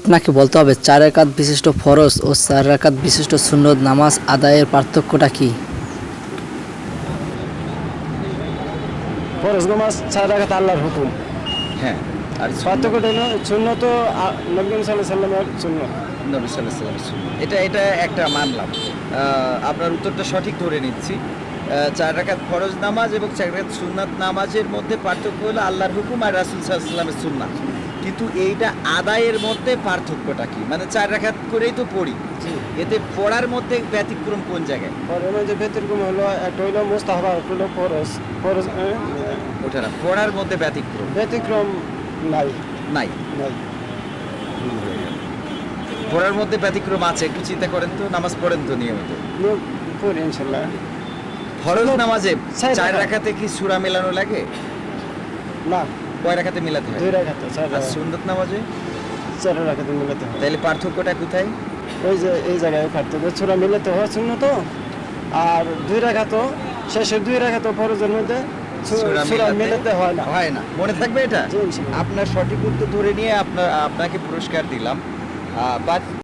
আপনাকে বলতে হবে 4 রাকাত বিশিষ্ট ফরজ ও 4 রাকাত বিশিষ্ট সুন্নত নামাজ আদায়ের পার্থক্যটা কি? ফরজ নামাজ 4 রাকাত আল্লাহর হুকুম। হ্যাঁ, আর পার্থক্যটা হলো সুন্নত নবী সাল্লাল্লাহু আলাইহি সাল্লামের সুন্নত। নবী সাল্লাল্লাহু আলাইহি ওয়াসাল্লাম এটা একটা মানলাম। আপনার উত্তরটা সঠিক ধরে নিচ্ছি। 4 রাকাত ফরজ নামাজ এবং 4 রাকাত সুন্নাত নামাজের মধ্যে পার্থক্য হলো আল্লাহর হুকুম আর রাসূল সাল্লাল্লাহু আলাইহি ওয়াসাল্লামের সুন্নাত। কিন্তু এইটা আদায়ের মধ্যে পার্থক্যটা কি? মানে 4 রাকাত করেই তো পড়ি, এতে পড়ার মধ্যে ব্যতিক্রম কোন জায়গায়? ফরজ যে ব্যতিক্রম হলো একটা হলো মুস্তাহাব, একটা হলো ফরজ। ফরজ ওটা না, পড়ার মধ্যে ব্যতিক্রম ব্যতিক্রম নাই নাই। নাই। পড়ার মধ্যে ব্যতিক্রম আছে, একটু চিন্তা করেন তো। নামাজ পড়েন তো নিয়মিত? পড়ি ইনশাআল্লাহ। ফরজ নামাজে 4 রাকাত। রাকাতে কি সূরা মেলানো লাগে? না, কয় রাকাতে মিলাতে হয়? 2 রাকাত 4 আর রাকাত সুন্নত নামাজে 4 রাকাতে মিলাতে হয়। তাহলে পার্থক্যটা কোথায়? ওই যে এই জায়গায় পার্থক্য, সূরা মিলাতে হয় সুন্নত, আর 2 রাকাত শেষের 2 রাকাত ফরজের মধ্যে সূরা মিলাতে হয় না। হয় না, মনে থাকবে এটা? জি, ইনশাআল্লাহ। আপনার সঠিক উত্তর ধরে নিয়ে আপনাকে পুরস্কার দিলাম। বাট